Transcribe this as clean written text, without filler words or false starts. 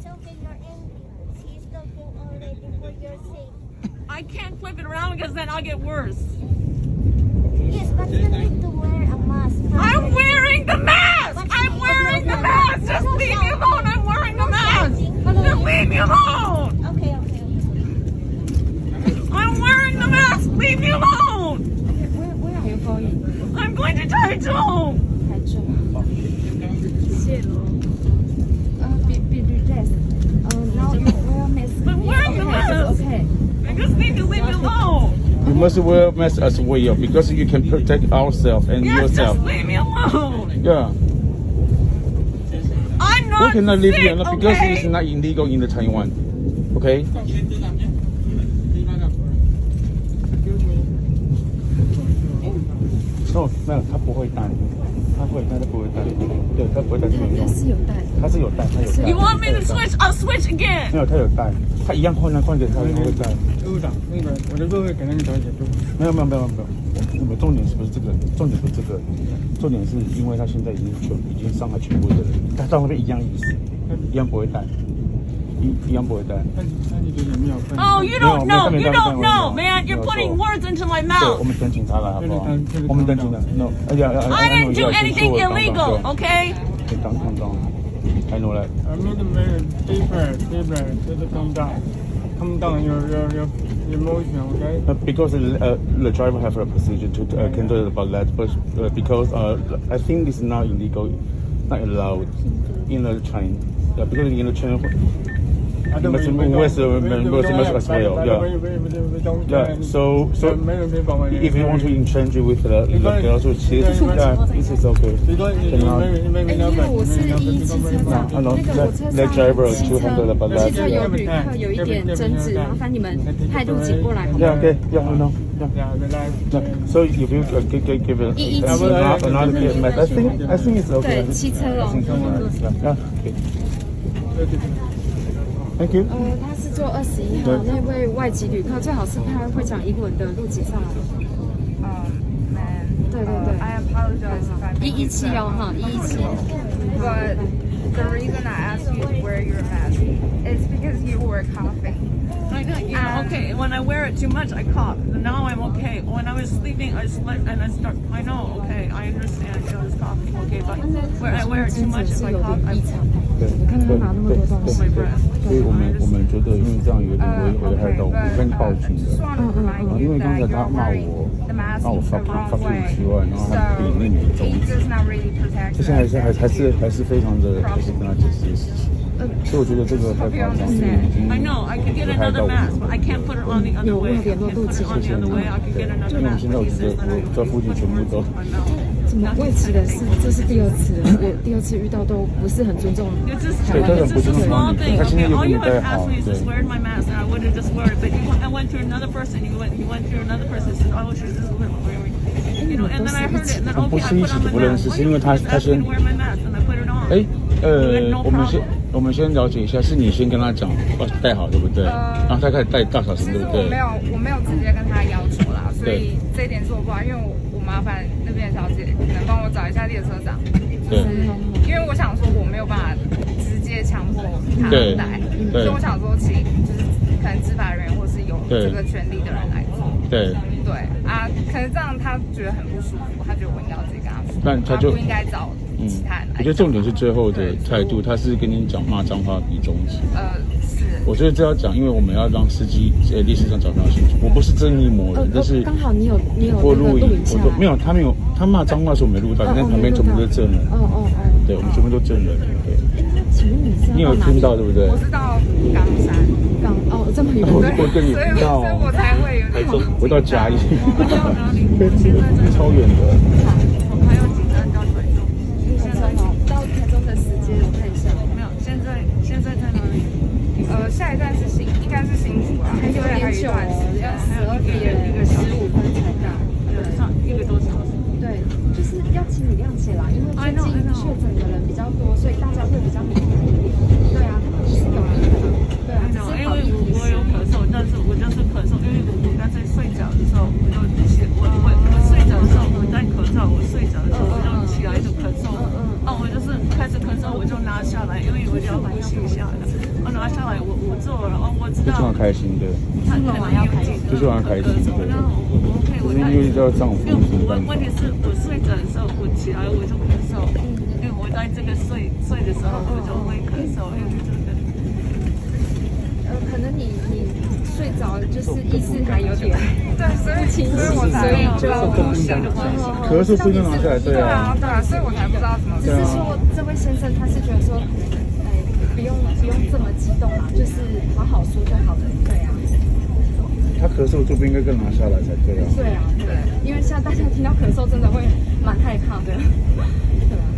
Don't get your ambulance. He's looking already for your safety. I can't flip it around because then I'll get worse. Yes, but you need to wear a mask. I'm wearing the mask! I'm wearing the mask! Just leave me alone! I'm wearing the mask! Just leave me alone! Okay. I'm wearing the mask! Leave me alone! Where are you going? I'm going to Taichung! 台中。谢喽。Be relaxed. Now you wear mask. I'm wearing the mask! Okay. I just need to leave me alone! You must wear mask as well because you can protect ourselves and Yes, yourself. just leave me alone! Yeah. I'm not We cannot leave sick, you alone because okay? it's not illegal in the Taiwan. Okay? No, 他不会戴，他不会戴，对，他不会戴这种用。他是有戴，You want me to switch? I'll switch again! 没有，他有戴，他一样换给他，他会戴。部长，那个我的座位给那个小姐坐。没有，我们重点是不是这个？重点不是这个，重点是因为他现在已经伤害全部的人，他到那边一样意思，一样不会戴，一样不会戴。那你觉得有没有分？Oh, you don't know, man! You're putting words into my 对， mouth. 我们等警察来好不好？我们等警察。No, I didn't do anything illegal, okay? Calm down. I know that. I made a very deeper, calm down your emotion, okay? Because the driver have a procedure to control about that, but because I think this is not illegal, not allowed in the train. Yeah, because in the train, you must wear mask as well. Yeah. So if you want to exchange with the girls, this is okay. 因为我是117车长，那个我车上 driver to handle about that. 汽车有旅客有一点争执，麻烦你们态度请过来好吗？ Yeah, okay. Yeah, I know. Yeah. So if you give another mask, I think it's okay. 对，汽车哦。 Yeah. Okay. Thank you. 他是坐21号那位外籍旅客，最好是他会讲英文的路籍上来。对。I apologize if I 117哦哈，117。But the reason I asked you to wear your mask is because you were coughing. Okay, when I wear it too much, I cough. Now I'm okay. When I was sleeping, I slept and I start. I know, okay, I understand. I was coughing, okay, but when I wear it too much, if I cough, I 我看他拿那么多东西。所以我们觉得，因为这样有点危害到我们，跟报警的。因为刚才他骂我发出奇怪，然后他比那女的重一点。这现在还是非常的，就是跟他解释的事情。所以我觉得这个太夸张了，已经 I know I could get another mask, but I can't put it on the other way. I can't put it on the other way. I could get another 因为 mask. 现在我觉得我在附近全部都。怎么外籍人士？这是第2次，我第2次遇到都不是很尊重台湾人。It's just a small thing. Okay, all you have asked me is just wear my mask, and I would have just worn it. But I went to another person. He went to another person. Said, "Oh, she's just wearing." You know, and then I heard it, and then okay, I put on the mask. Why you asked me to wear my mask, and I put it on. 我们先了解一下，是你先跟他讲，戴好对不对？然后他开始戴大小声，对不对？我没有直接跟他要求啦，所以这一点是我不好，因为我麻烦那边的小姐能帮我找一下列车长，对，因为我想说我没有办法直接强迫他戴，所以我想说请就是可能执法人员或是有这个权利的人来做，对啊，可能这样他觉得很不舒服，他觉得我应该要直接跟他说，但他就不应该找其他人来。我觉得重点是最后的态度，他是跟你讲骂脏话比中指。是。我觉得这要讲，因为我们要让司机历史上找到清楚。我不是正义魔人，但是刚好你有我录影，我没有，他骂脏话的时候我没录到，但旁边全部都是证人。对，我们全部都证人。对。请问你有听到对不对？我是到冈山。这么远。我跟你到，所以我才会有点。我到嘉义，超远的。还有几站到台中？到台中的时间我看一下。没有，现在在哪里？下一站是应该是新竹啊，还有点久，要12点15分才到，上1个多小时。对，就是要请你谅解啦，因为最近确诊的人比较多，所以大家会比较敏感一点。对啊，他们是有意的，对啊，只是因为我有咳嗽，但是我就是咳嗽，因为我刚才睡觉的时候我就我睡着的时候我在咳嗽，我睡着的时候我就起来就咳嗽，我就是开始咳嗽我就拿下来，因为我就要呼吸一下的。拿下来，我做了，我知道。就蛮开心的，他可能要开心，就是蛮开心的。然后我 OK， 就是因为叫丈夫，问题是我睡着的时候，我起来我就咳嗽，因为我在这个睡的时候我就会咳嗽，因为这个。可能你睡着就是意识还有点对，所以清晰，我才就咳嗽不能拿下来，对啊，对啊，所以我才不知道怎么。只是说这位先生他是觉得说，不用这么激动啦，就是好好说就好了，对啊。他咳嗽就不应该更拿下来才对啊。对啊，对，因为现在大家听到咳嗽真的会蛮害怕的，对啊。